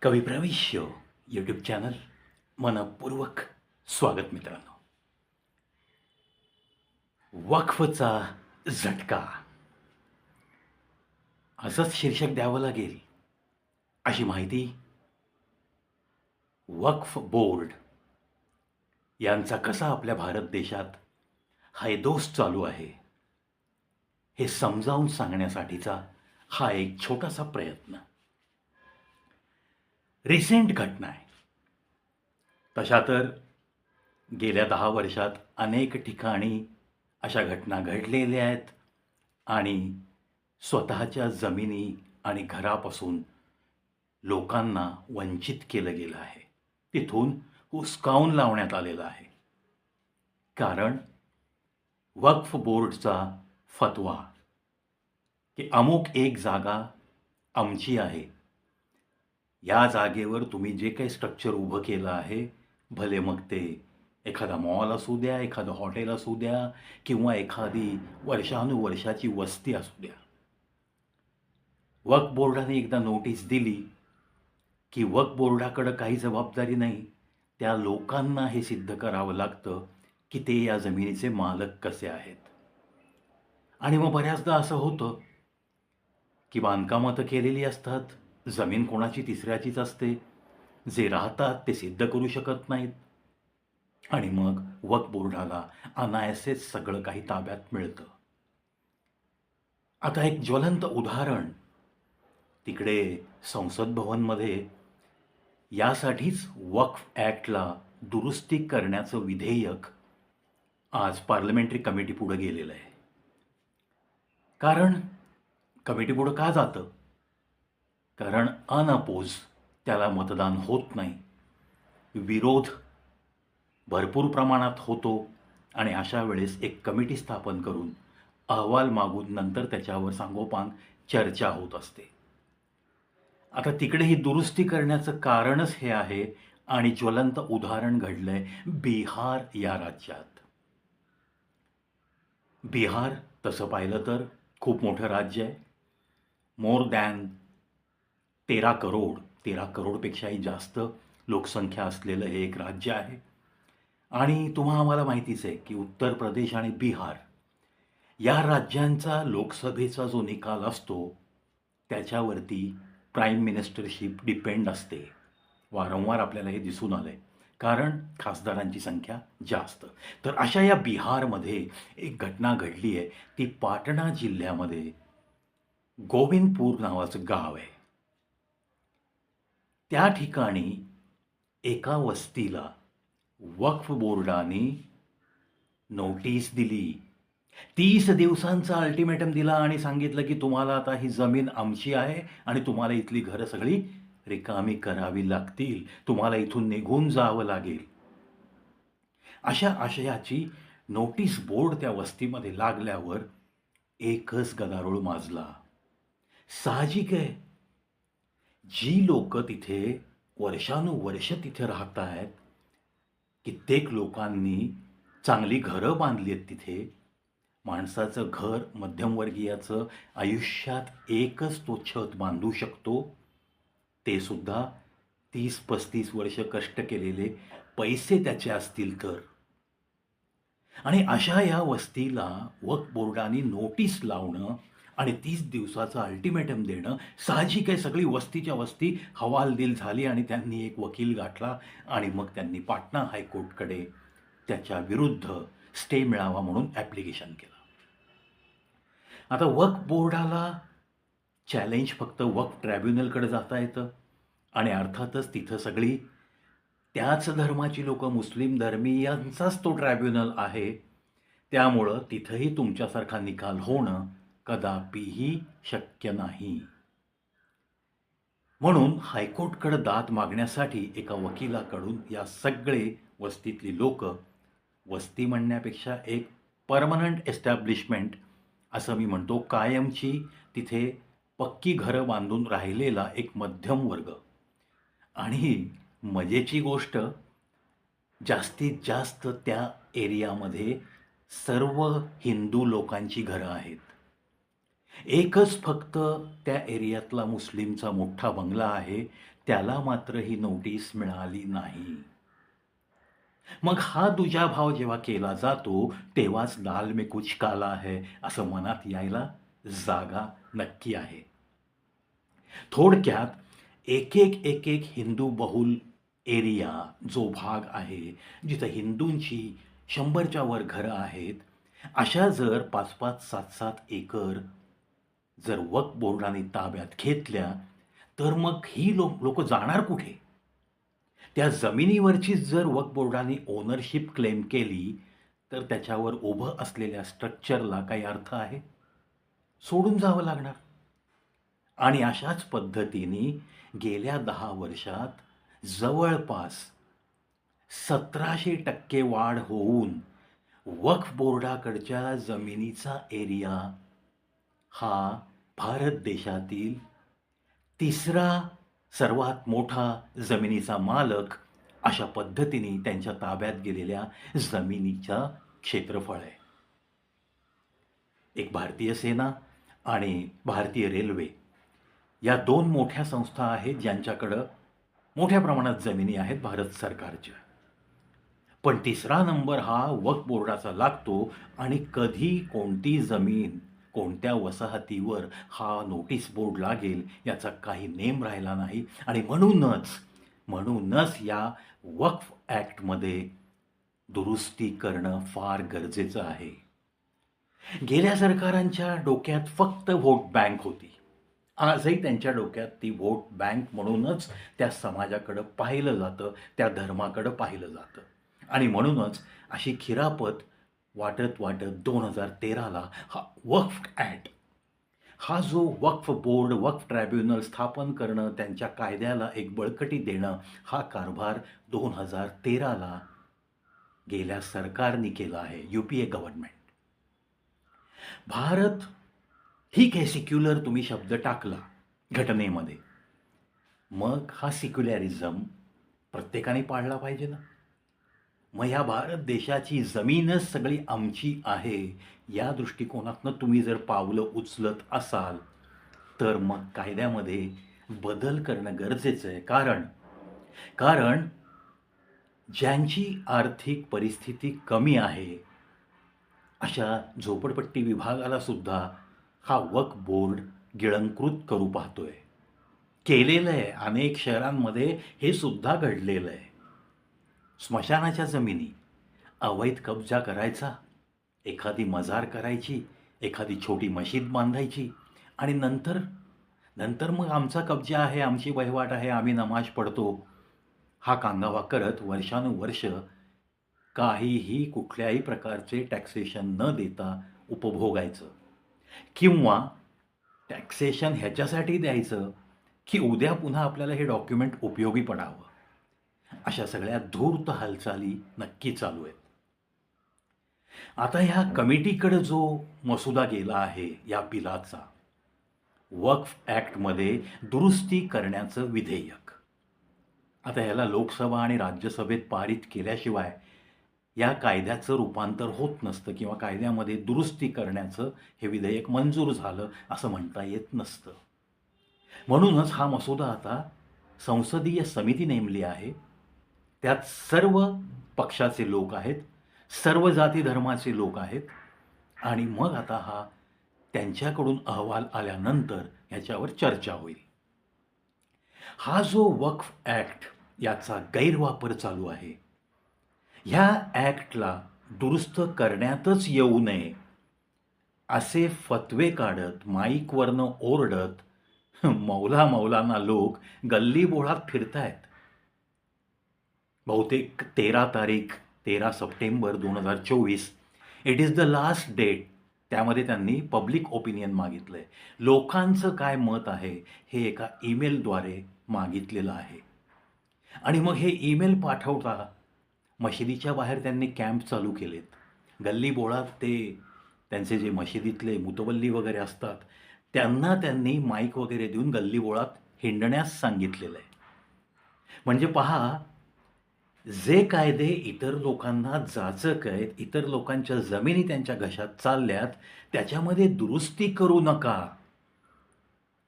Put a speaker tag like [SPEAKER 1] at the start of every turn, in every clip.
[SPEAKER 1] कवी प्रविश्य YouTube channel मनपूर्वक स्वागत मित्रांनो. वक्फचा झटका असंच शीर्षक द्यावं लागेल. अशी माहिती वक्फ बोर्ड यांचा कसा आपल्या भारत देशात हैदोस चालू आहे हे समजावून सांगण्यासाठीचा हा एक छोटासा प्रयत्न. रिसेंट घटना आहे. तशा तर गेल्या 10 वर्षात अनेक ठिकाणी अशा घटना घडलेल्या आहेत आणि स्वतःच्या जमिनी आणि घरापासून लोकांना वंचित केलं गेलं आहे. तिथून हुसकावून लावण्यात आलेलं आहे. कारण वक्फ बोर्डचा फतवा की अमुक एक जागा आमची आहे, या जागेवर तुम्ही जे काही स्ट्रक्चर उभं केलं आहे, भले मग ते एखादा मॉल असू द्या, एखादं हॉटेल असू द्या किंवा एखादी वर्षानुवर्षाची वस्ती असू द्या, वक्फ बोर्डाने एकदा नोटीस दिली की वक्फ बोर्डाकडं काही जबाबदारी नाही. त्या लोकांना हे सिद्ध करावं लागतं की ते या जमिनीचे मालक कसे आहेत. आणि मग बऱ्याचदा असं होतं की बांधकामं तर केलेली असतात, जमीन कोणाची तिसऱ्याचीच असते, जे राहतात ते सिद्ध करू शकत नाहीत आणि मग वक्फ बोर्डाला अनायासेच सगळं काही ताब्यात मिळतं. आता एक ज्वलंत उदाहरण तिकडे संसद भवनमध्ये यासाठीच वक्फ ॲक्टला दुरुस्ती करण्याचं विधेयक आज पार्लमेंटरी कमिटी पुढे गेलेलं आहे. कारण कमिटी पुढं का जातं? कारण अनअपोज त्याला मतदान होत नाही, विरोध भरपूर प्रमाणात होतो आणि अशा वेळेस एक कमिटी स्थापन करून अहवाल मागून नंतर त्याच्यावर सांगोपांग चर्चा होत असते. आता तिकडे ही दुरुस्ती करण्याचं कारणच हे आहे आणि ज्वलंत उदाहरण घडलंय बिहार या राज्यात. बिहार तसं पाहिलं तर खूप मोठं राज्य आहे. मोर दॅन 13 करोडपेक्षाही जास्त लोकसंख्या असलेलं हे एक राज्य आहे. आणि आम्हाला माहितीच आहे की उत्तर प्रदेश आणि बिहार या राज्यांचा लोकसभेचा जो निकाल असतो त्याच्यावरती प्राईम मिनिस्टरशिप डिपेंड असते. वारंवार आपल्याला हे दिसून आलं आहे, कारण खासदारांची संख्या जास्त. तर अशा या बिहारमध्ये एक घटना घडली आहे. ती पाटणा जिल्ह्यामध्ये गोविंदपूर नावाचं गाव आहे. त्या ठिकाणी एका वस्तीला वक्फ बोर्डाने नोटीस दिली. 30 दिवसांचा अल्टिमेटम दिला आणि सांगितलं की तुम्हाला आता ही जमीन आमची आहे आणि तुम्हाला इथली घरं सगळी रिकामी करावी लागतील, तुम्हाला इथून निघून जावं लागेल. अशा आशयाची नोटीस बोर्ड त्या वस्तीमध्ये लागल्यावर एकच गदारोळ माजला. साहजिक आहे, जी लोक तिथे वर्षानुवर्ष तिथे राहत आहेत, कित्येक लोकांनी चांगली घरं बांधली आहेत तिथे. माणसाचं घर मध्यमवर्गीयाचं आयुष्यात एकच तो छत बांधू शकतो, ते सुद्धा 30-35 वर्ष कष्ट केलेले पैसे त्याचे असतील तर. आणि अशा या वस्तीला वक्फ बोर्डाने नोटीस लावणं आणि 30 दिवसाचं अल्टिमेटम देणं साहजिक आहे. सगळी वस्तीच्या वस्ती हवालदिल झाली आणि त्यांनी एक वकील गाठला आणि मग त्यांनी पाटणा हायकोर्टकडे त्याच्या विरुद्ध स्टे मिळावा म्हणून ॲप्लिकेशन केलं. आता वक्फ बोर्डाला चॅलेंज फक्त वक्फ ट्रायब्युनलकडे जाता येतं आणि अर्थातच तिथं सगळी त्याच धर्माची लोकं, मुस्लिम धर्मीयांचाच तो ट्रायब्युनल आहे. त्यामुळं तिथंही तुमच्यासारखा निकाल होणं कदापिही शक्य नाही. म्हणून हायकोर्टकडे दाद मागण्यासाठी एका वकिलाकडून या सगळे वस्तीतली लोक, वस्ती म्हणण्यापेक्षा एक परमनंट एस्टॅब्लिशमेंट असं मी म्हणतो, कायमची तिथे पक्की घरं बांधून राहिलेला एक मध्यम वर्ग. आणि मजेची गोष्ट, जास्तीत जास्त त्या एरियामध्ये सर्व हिंदू लोकांची घरं आहेत. एकच फक्त त्या एरियातला मुस्लिमचा मोठा बंगला आहे, त्याला मात्र ही नोटीस मिळाली नाही. मग हा दुजाभाव जेव्हा केला जातो, तेव्हाच दाल में कुछ काला है असं मनात यायला जागा नक्की आहे. थोडक्यात एक एक हिंदू बहुल एरिया जो भाग आहे, जिथं हिंदूंची 100च्या वर घरं आहेत, अशा जर 5-5, 7-7 एकर जर वक्फ बोर्डाने ताब्यात घेतल्या, तर मग ही लोकं जाणार कुठे? त्या जमिनीवरचीच जर वक्फ बोर्डाने ओनरशिप क्लेम केली, तर त्याच्यावर उभं असलेल्या स्ट्रक्चरला काही अर्थ आहे? सोडून जावं लागणार. आणि अशाच पद्धतीने गेल्या 10 वर्षात जवळपास 1700% वाढ होऊन वक्फ बोर्डाकडच्या जमिनीचा एरिया हा भारत देशातील तिसरा सर्वात मोठा जमिनीचा मालक अशा पद्धतीने त्यांच्या ताब्यात गेलेल्या जमिनीचा क्षेत्रफळ आहे. एक भारतीय सेना आणि भारतीय रेल्वे या 2 मोठ्या संस्था आहेत ज्यांच्याकडं मोठ्या प्रमाणात जमिनी आहेत भारत सरकारच्या. पण तिसरा नंबर हा वक्फ बोर्डाचा लागतो आणि कधी कोणती जमीन कोणत्या वसाहतीवर हा नोटीस बोर्ड लागेल याचा काही नेम राहिला नाही. आणि म्हणूनच या वक्फ ॲक्टमध्ये दुरुस्ती करणं फार गरजेचं आहे. गेल्या सरकारांच्या डोक्यात फक्त व्होट बँक होती. आजही त्यांच्या डोक्यात ती व्होट बँक म्हणूनच त्या समाजाकडं पाहिलं जातं, त्या धर्माकडं पाहिलं जातं. आणि म्हणूनच अशी खिरापत वाटत 2013ला हा वक्फ ॲक्ट, हा जो वक्फ बोर्ड, वक्फ ट्रायब्युनल स्थापन करणं, त्यांच्या कायद्याला एक बळकटी देणं, हा कारभार 2013ला गेल्या सरकारने केला आहे, UPA गव्हर्नमेंट. भारत ठीक आहे, सेक्युलर तुम्ही शब्द टाकला घटनेमध्ये, मग हा सेक्युलरिझम प्रत्येकाने पाळला पाहिजे ना. मग ह्या भारत देशाची जमीनच सगळी आमची आहे या दृष्टिकोनातनं तुम्ही जर पावलं उचलत असाल, तर मग कायद्यामध्ये बदल करणं गरजेचं आहे. कारण ज्यांची आर्थिक परिस्थिती कमी आहे, अशा झोपडपट्टी विभागाला सुद्धा हा वक्फ बोर्ड गिळंकृत करू पाहतोय. केलेलं आहे. अनेक शहरांमध्ये हे सुद्धा घडलेलं आहे. स्मशानाच्या जमिनी अवैध कब्जा करायचा, एखादी मजार करायची, एखादी छोटी मशीद बांधायची आणि नंतर मग आमचा कब्जा आहे, आमची वहिवाट आहे, आम्ही नमाज पडतो, हा कांगावा करत वर्षानुवर्ष काहीही कुठल्याही प्रकारचे टॅक्सेशन न देता उपभोगायचं. किंवा टॅक्सेशन ह्याच्यासाठी द्यायचं की उद्या पुन्हा आपल्याला हे डॉक्युमेंट उपयोगी पडावं. अशा सगळ्या धूर्त हालचाली नक्की चालू आहेत. आता ह्या कमिटीकडे जो मसुदा गेला आहे या बिलाचा, वक्फ ॲक्टमध्ये दुरुस्ती करण्याचं विधेयक, आता ह्याला लोकसभा आणि राज्यसभेत पारित केल्याशिवाय या कायद्याचं रूपांतर होत नसतं किंवा कायद्यामध्ये दुरुस्ती करण्याचं हे विधेयक मंजूर झालं असं म्हणता येत नसतं. म्हणूनच हा मसुदा आता संसदीय समिती नेमली आहे. त्यात सर्व पक्षाचे लोक आहेत, सर्व जाती धर्माचे लोक आहेत आणि मग आता हा त्यांच्याकडून अहवाल आल्यानंतर ह्याच्यावर चर्चा होईल. हा जो वक्फ ॲक्ट याचा गैरवापर चालू आहे, ह्या ॲक्टला दुरुस्त करण्यातच येऊ नये असे फतवे काढत, माईकवरनं ओरडत मौलाना लोक गल्लीबोळात फिरतायत. बहुतेक 13 September 2024 it is the last date. त्यामध्ये त्यांनी पब्लिक ओपिनियन मागितलं आहे. लोकांचं काय मत आहे हे एका ईमेलद्वारे मागितलेलं आहे. आणि मग हे ईमेल पाठवता मशिदीच्या बाहेर त्यांनी कॅम्प चालू केलेत. गल्लीबोळात त्यांचे जे मशिदीतले मुतवल्ली वगैरे असतात त्यांना त्यांनी माईक वगैरे देऊन गल्लीबोळात हिंडण्यास सांगितलेलं आहे. म्हणजे पहा, जे कायदे इतर लोकांना जाचक आहेत, इतर लोकांच्या जमिनी त्यांच्या घशात चालल्यात, त्याच्यामध्ये दुरुस्ती करू नका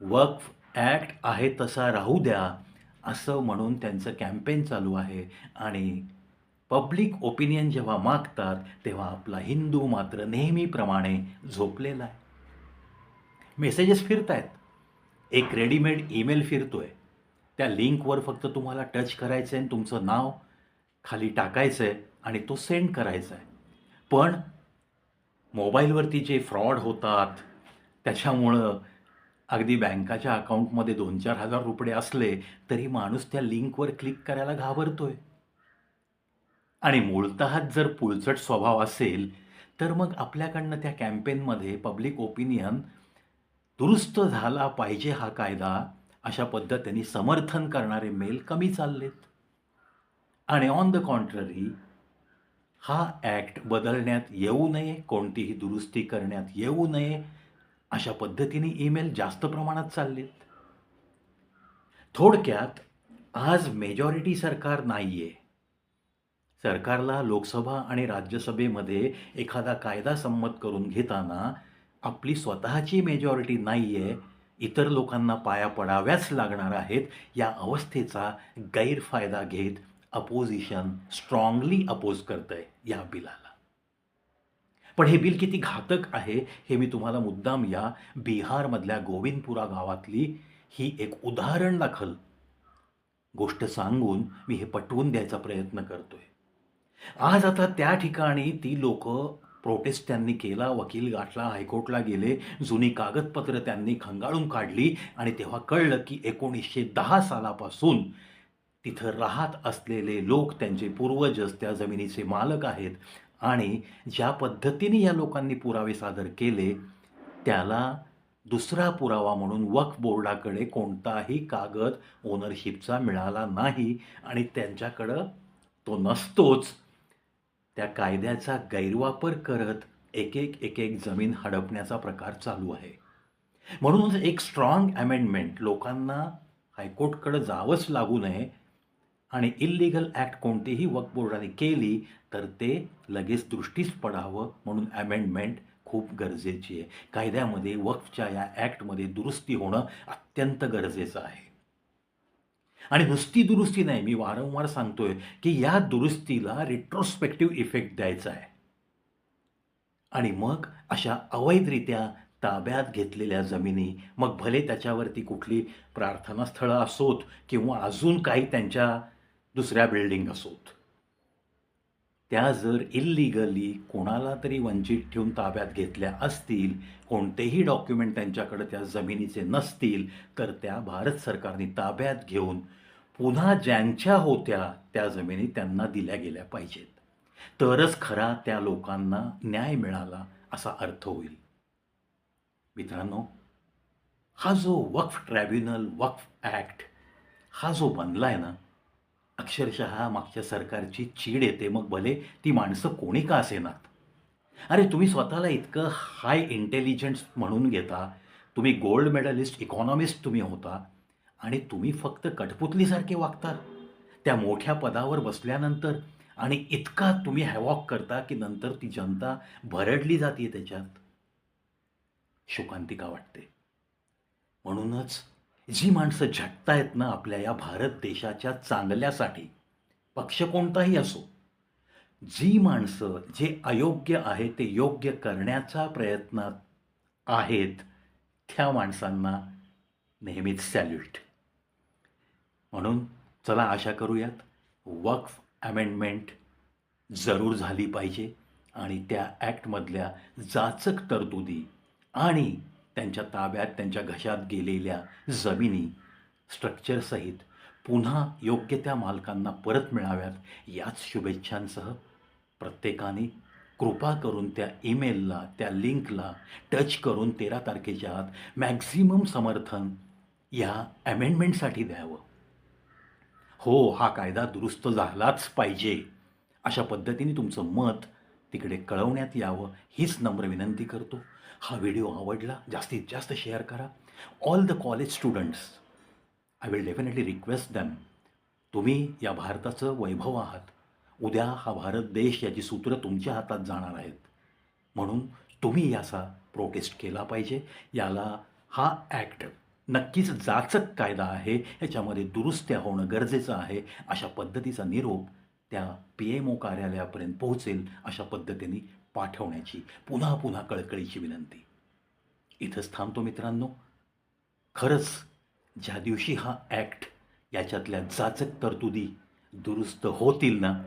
[SPEAKER 1] वक्फ ॲक्ट आहे तसा राहू द्या असं म्हणून त्यांचं कॅम्पेन चालू आहे आणि पब्लिक ओपिनियन जेव्हा मागतात तेव्हा आपला हिंदू मात्र नेहमीप्रमाणे झोपलेला आहे. मेसेजेस फिरतायत. एक रेडीमेड ईमेल फिरतोय. त्या लिंकवर फक्त तुम्हाला टच करायचं आहे आणि तुमचं नाव खाली टाकायचं आहे आणि तो सेंड करायचा आहे. पण मोबाईलवरती जे फ्रॉड होतात त्याच्यामुळं अगदी बँकाच्या अकाउंटमध्ये 2-4 हजार रुपये असले तरी माणूस त्या लिंकवर क्लिक करायला घाबरतोय. आणि मूळतःच जर पुळचट स्वभाव असेल तर मग आपल्याकडनं त्या कॅम्पेनमध्ये पब्लिक ओपिनियन दुरुस्त झाला पाहिजे हा कायदा अशा पद्धतीने समर्थन करणारे मेल कमी चाललेत. आणि ऑन द कॉन्ट्ररी हा ॲक्ट बदलण्यात येऊ नये, कोणतीही दुरुस्ती करण्यात येऊ नये अशा पद्धतीने ईमेल जास्त प्रमाणात चाललेत. थोडक्यात आज मेजॉरिटी सरकार नाहीये. सरकारला लोकसभा आणि राज्यसभेमध्ये एखादा कायदा संमत करून घेताना आपली स्वतःची मेजॉरिटी नाहीये, इतर लोकांना पाया पडाव्याच लागणार आहेत. या अवस्थेचा गैरफायदा घेत अपोजिशन स्ट्रॉंगली अपोज करतंय या बिलाला. पण हे बिल किती घातक आहे हे मी तुम्हाला मुद्दाम या बिहारमधल्या गोविंदपुरा गावातली ही एक उदाहरणदाखल गोष्ट सांगून मी हे पटवून द्यायचा प्रयत्न करतोय. आज आता त्या ठिकाणी ती लोकं प्रोटेस्ट त्यांनी केला, वकील गाठला, हायकोर्टला गेले, जुनी कागदपत्र त्यांनी खंगाळून काढली आणि तेव्हा कळलं की 1910 सालापासून तिथं राहत असलेले लोक, त्यांचे पूर्वजच त्या जमिनीचे मालक आहेत आणि ज्या पद्धतीने या लोकांनी पुरावे सादर केले त्याला दुसरा पुरावा म्हणून वक्फ बोर्डाकडे कोणताही कागद ओनरशिपचा मिळाला नाही आणि त्यांच्याकडं तो नसतोच. त्या कायद्याचा गैरवापर करत एक एक जमीन हडपण्याचा प्रकार चालू आहे. म्हणूनच एक स्ट्रॉंग अमेंडमेंट लोकांना हायकोर्टकडे जावंच लागू नये आणि इल्लीगल ॲक्ट कोणतीही वक्फ बोर्डाने केली तर ते लगेच दृष्टीस पडावं म्हणून अमेंडमेंट खूप गरजेची आहे. कायद्यामध्ये वक्फच्या या ॲक्टमध्ये दुरुस्ती होणं अत्यंत गरजेचं आहे. आणि नुसती दुरुस्ती नाही, मी वारंवार सांगतोय की या दुरुस्तीला रिट्रोस्पेक्टिव्ह इफेक्ट द्यायचा आहे. आणि मग अशा अवैधरित्या ताब्यात घेतलेल्या जमिनी, मग भले त्याच्यावरती कुठली प्रार्थनास्थळं असोत किंवा अजून काही त्यांच्या दुसऱ्या बिल्डिंग असोत, त्या जर इल्लीगली कोणाला तरी वंचित ठेवून ताब्यात घेतल्या असतील, कोणतेही डॉक्युमेंट त्यांच्याकडे त्या जमिनीचे नसतील, तर त्या भारत सरकारने ताब्यात घेऊन पुन्हा ज्यांच्या होत्या त्या जमिनी त्यांना दिल्या गेल्या पाहिजेत. तरच खरा त्या लोकांना न्याय मिळाला असा अर्थ होईल. मित्रांनो, हा जो वक्फ ट्रायब्युनल, वक्फ ॲक्ट हा जो बनलाय ना, अक्षरशः मागच्या सरकारची चीड येते, मग भले ती माणसं कोणी का असेनात. अरे तुम्ही स्वतःला इतकं हाय इंटेलिजन्स म्हणून घेता, तुम्ही गोल्ड मेडलिस्ट इकॉनॉमिस्ट तुम्ही होता आणि तुम्ही फक्त कठपुतलीसारखे वागता त्या मोठ्या पदावर बसल्यानंतर आणि इतका तुम्ही हॅवॉक करता की नंतर ती जनता भरडली जाते त्याच्यात. शोकांतिका वाटते. म्हणूनच जी माणसं झटतायत ना आपल्या या भारत देशाच्या चांगल्यासाठी, पक्ष कोणताही असो, जी माणसं जे अयोग्य आहे ते योग्य करण्याचा प्रयत्न आहेत, त्या माणसांना नेहमीच सॅल्यूट. म्हणून चला आशा करूयात वक्फ अमेंडमेंट जरूर झाली पाहिजे आणि त्या ॲक्टमधल्या जाचक तरतुदी आणि त्यांच्या ताब्यात त्यांच्या घशात गेलेल्या जमिनी स्ट्रक्चरसहित पुन्हा योग्य त्या मालकांना परत मिळाव्यात. याच शुभेच्छांसह प्रत्येकाने कृपा करून त्या ईमेलला, त्या लिंकला टच करून 13 तारखेच्या आत मॅक्झिमम समर्थन या अमेंडमेंटसाठी द्यावं. हो, हा कायदा दुरुस्त झालाच पाहिजे अशा पद्धतीने तुमचं मत तिकडे कळवण्यात यावं हीच नम्र विनंती करतो. हा व्हिडिओ आवडला जास्तीत जास्त शेअर करा. All the college students, I will definitely request them, तुम्ही या भारताचं वैभव आहात. उद्या हा भारत देश याची सूत्र तुमच्या हातात जाणार आहेत. म्हणून तुम्ही याचा प्रोटेस्ट केला पाहिजे. याला हा ॲक्ट नक्कीच जाचक कायदा आहे, ह्याच्यामध्ये दुरुस्त्या होणं गरजेचं आहे. अशा पद्धतीचा निरोप त्या पी-एम-ओ कार्यालयापर्यंत पोहोचेल, अशा पद्धतीने पाठवण्याची पुन्हा पुन्हा कळकळीची विनंती. इथंच थांबतो मित्रांनो. खरंच ज्या दिवशी हा ॲक्ट याच्यातल्या जाचक तरतुदी दुरुस्त होतील ना,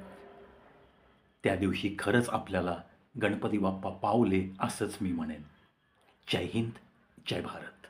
[SPEAKER 1] त्या दिवशी खरंच आपल्याला गणपती बाप्पा पावले असंच मी म्हणेन. जय हिंद, जय भारत.